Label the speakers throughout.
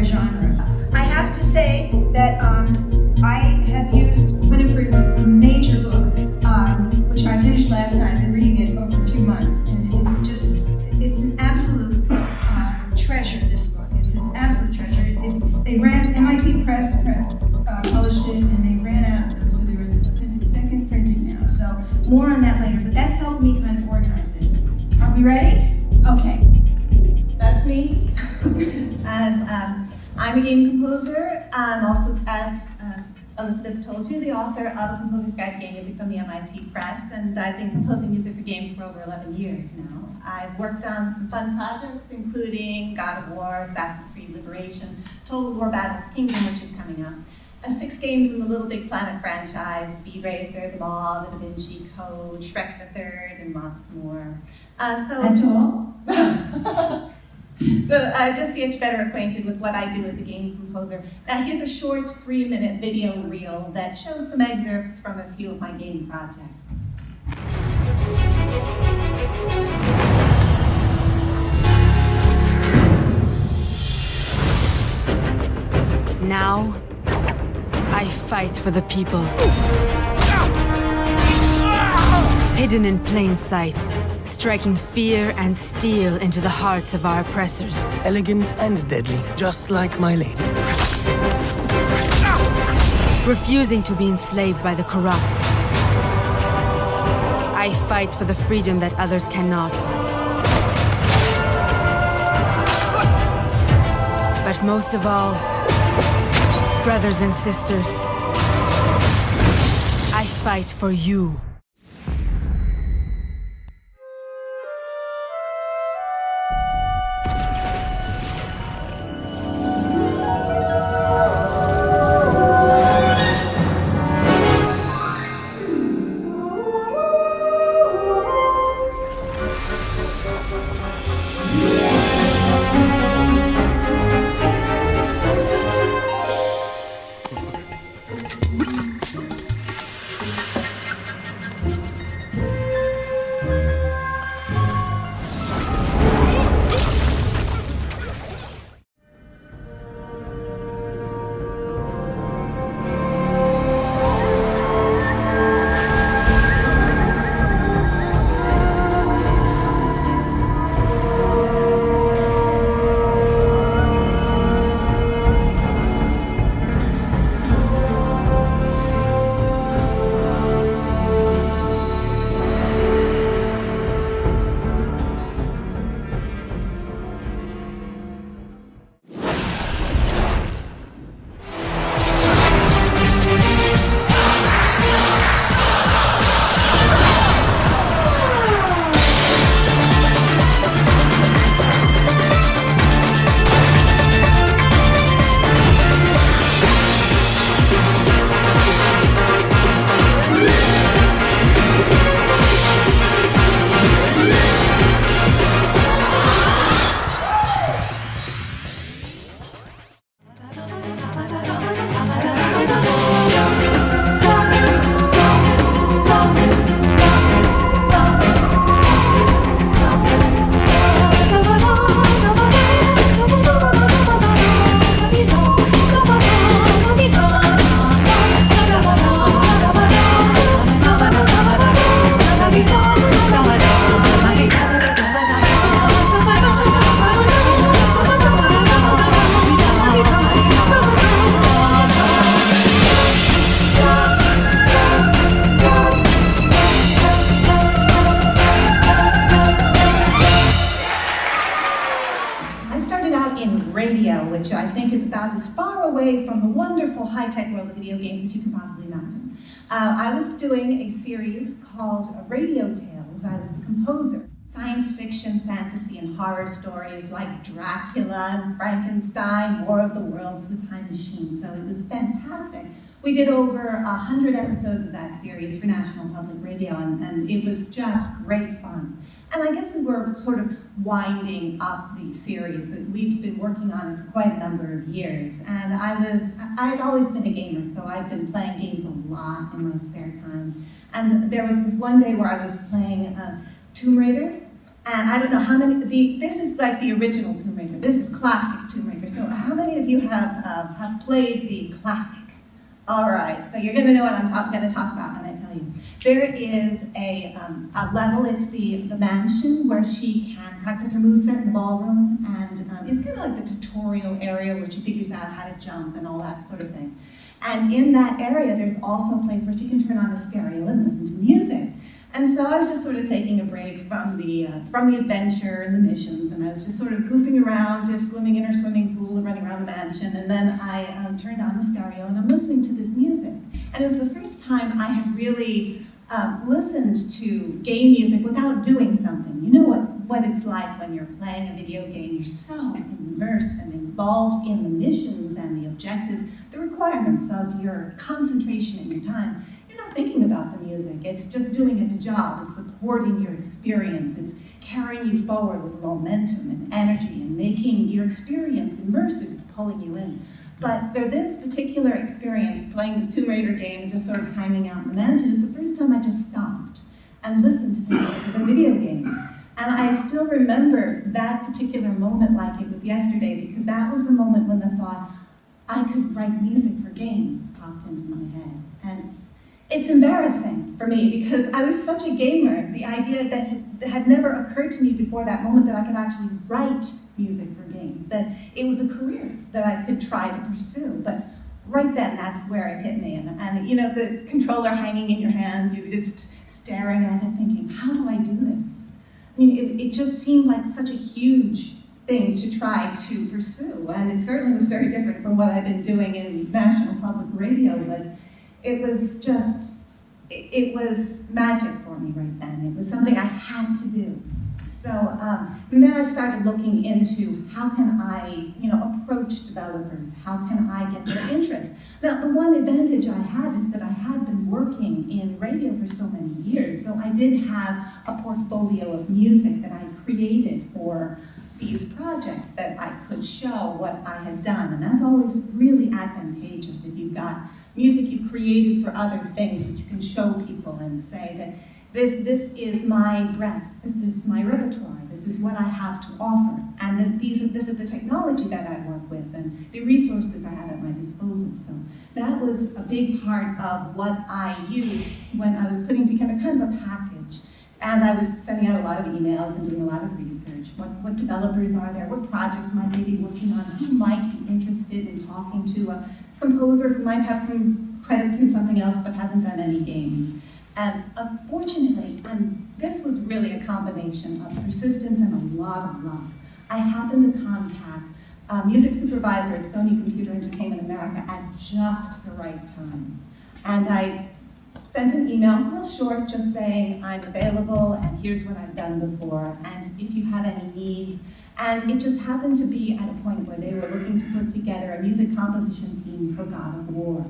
Speaker 1: genre. I have to say that I have used Winifred's major book, which I finished last night. I've been reading it over a few months, and it's an absolute treasure, this book. It's an absolute treasure. MIT Press published it, and they ran out of them, so they were in the second printing now. So more on that later, but that's helped me kind of organize this. Are we ready? Okay.
Speaker 2: That's me. And I'm a game composer. I'm also, as Elizabeth told you, the author of A Composer's Guide to Game Music from the MIT Press, and I've been composing music for games for over 11 years now. I've worked on some fun projects, including God of War, Assassin's Creed Liberation, Total War Battles Kingdom, which is coming up, 6 games in the Little Big Planet franchise, Speed Racer, The Ball, The Da Vinci Code, Shrek the Third, and lots more.
Speaker 1: That's all?
Speaker 2: So just to get you better acquainted with what I do as a game composer. Now here's a short 3-minute video reel that shows some excerpts from a few of my game projects.
Speaker 3: Now, I fight for the people. Hidden in plain sight, striking fear and steel into the hearts of our oppressors.
Speaker 4: Elegant and deadly, just like my lady.
Speaker 3: Refusing to be enslaved by the corrupt. I fight for the freedom that others cannot. But most of all, brothers and sisters, I fight for you.
Speaker 2: which I think is about as far away from the wonderful high-tech world of video games as you can possibly imagine. I was doing a series called Radio Tales. I was a composer. Science fiction, fantasy, and horror stories like Dracula, Frankenstein, War of the Worlds, The Time Machine. So it was fantastic. We did over 100 episodes of that series for National Public Radio, and it was just great fun. And I guess we were sort of winding up the series. We'd been working on it for quite a number of years. And I'd always been a gamer, so I'd been playing games a lot in my spare time. And there was this one day where I was playing Tomb Raider, And I don't know how many, this is like the original Tomb Raider. This is classic Tomb Raider. So how many of you have played the classic? All right, so you're going to know what I'm going to talk about when I tell you. There is a level, it's the mansion where she can practice her moveset in the ballroom, and it's kind of like the tutorial area where she figures out how to jump and all that sort of thing. And in that area, there's also a place where she can turn on a stereo and listen to music. And so I was just sort of taking a break from the adventure and the missions, and I was just sort of goofing around, just swimming in her swimming pool and running around the mansion, and then I turned on the stereo and I'm listening to this music. And it was the first time I had really listened to game music without doing something. You know what it's like when you're playing a video game. You're so immersed and involved in the missions and the objectives, the requirements of your concentration and your time. You're not thinking about the music. It's just doing its job. It's supporting your experience. It's carrying you forward with momentum and energy and making your experience immersive. It's pulling you in. But for this particular experience, playing this Tomb Raider game and just sort of hanging out in the mansion, it's the first time I just stopped and listened to the music of a video game. And I still remember that particular moment like it was yesterday, because that was the moment when the thought, I could write music for games, popped into my head. And it's embarrassing for me because I was such a gamer. The idea that had never occurred to me before that moment that I could actually write music for games, that it was a career that I could try to pursue. But right then, that's where it hit me. And you know, the controller hanging in your hand, you're just staring at it thinking, how do I do this? I mean, it just seemed like such a huge thing to try to pursue. And it certainly was very different from what I'd been doing in national public radio, but it was just, it was magic for me right then. It was something I had to do. So, and then I started looking into how can I, approach developers? How can I get their interest? Now, the one advantage I had is that I had been working in radio for so many years, so I did have a portfolio of music that I created for these projects that I could show what I had done, and that's always really advantageous if you've got music you've created for other things that you can show people and say that this is my breadth, this is my repertoire, this is what I have to offer, and that this is the technology that I work with and the resources I have at my disposal. So that was a big part of what I used when I was putting together kind of a package. And I was sending out a lot of emails and doing a lot of research. What developers are there? What projects might they be working on? Who might be interested in talking to a composer who might have some credits in something else but hasn't done any games? And unfortunately, and this was really a combination of persistence and a lot of luck, I happened to contact a music supervisor at Sony Computer Entertainment America at just the right time. And I sent an email, real short, just saying I'm available and here's what I've done before and if you have any needs. And it just happened to be at a point where they were looking to put together a music composition theme for God of War.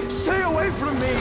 Speaker 5: Stay away from me!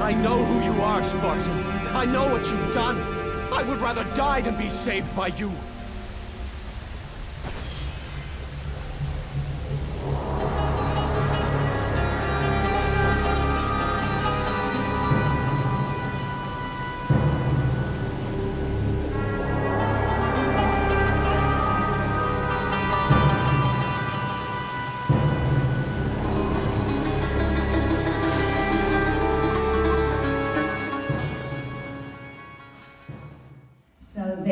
Speaker 5: I know who you are, Spartan. I know what you've done. I would rather die than be saved by you.
Speaker 2: So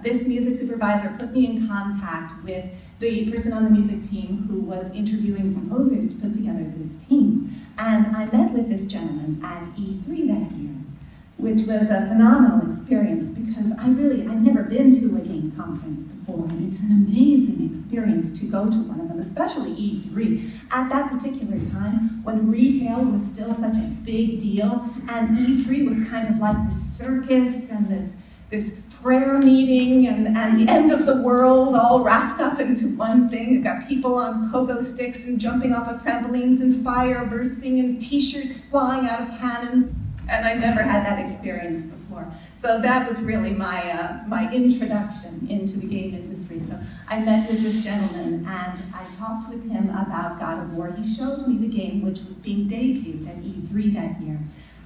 Speaker 2: this music supervisor put me in contact with the person on the music team who was interviewing composers to put together this team. And I met with this gentleman at E3 that year, which was a phenomenal experience because I'd never been to a game conference before, and it's an amazing experience to go to one of them, especially E3. At that particular time, when retail was still such a big deal, and E3 was kind of like this circus and this prayer meeting and the end of the world all wrapped up into one thing. You've got people on pogo sticks and jumping off of trampolines and fire bursting and t-shirts flying out of cannons. And I never had that experience before. So that was really my introduction into the game industry. So I met with this gentleman and I talked with him about God of War. He showed me the game, which was being debuted at E3 that year.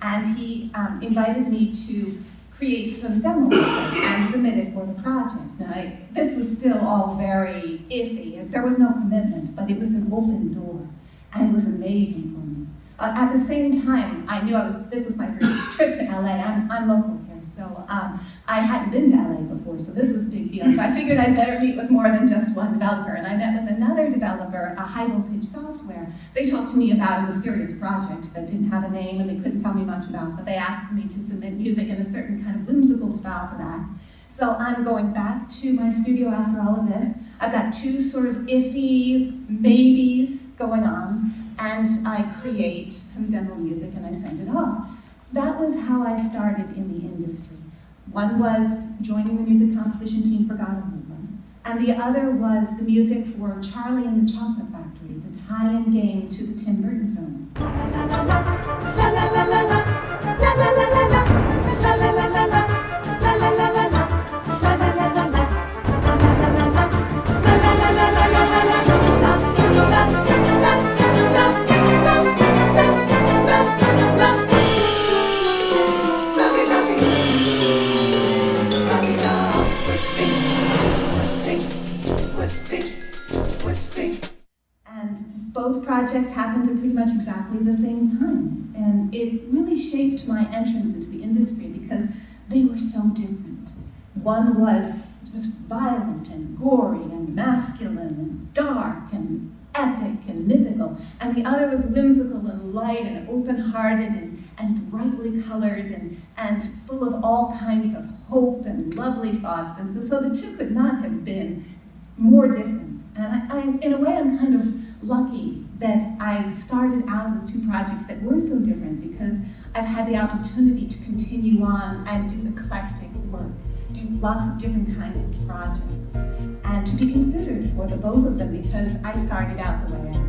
Speaker 2: And he invited me to create some demo music and submit it for the project. Now, this was still all very iffy. There was no commitment, but it was an open door, and it was amazing for me. At the same time, I knew this was my first trip to LA. I'm local here, so I hadn't been to LA before, so this was a big deal. So I figured I'd better meet with more than just one developer, and I met with another developer, High Voltage Software. They talked to me about a mysterious project that didn't have a name and they couldn't tell me much about, but they asked me to submit music in a certain kind of whimsical style for that. So I'm going back to my studio after all of this. I've got two sort of iffy maybes going on, and I create some demo music and I send it off. That was how I started in the industry. One was joining the music composition team for God of War, and the other was the music for Charlie and the Chocolate Factory, the tie-in game to the Tim Burton film. And both projects happened at pretty much exactly the same time. And it really shaped my entrance into the industry because they were so different. One was just violent and gory and masculine and dark and epic and mythical. And the other was whimsical and light and open-hearted and brightly colored and full of all kinds of hope and lovely thoughts. And so the two could not have been more different. And I in a way, I'm kind of lucky that I started out with two projects that were so different because I've had the opportunity to continue on and do eclectic work, do lots of different kinds of projects, and to be considered for the both of them because I started out the way I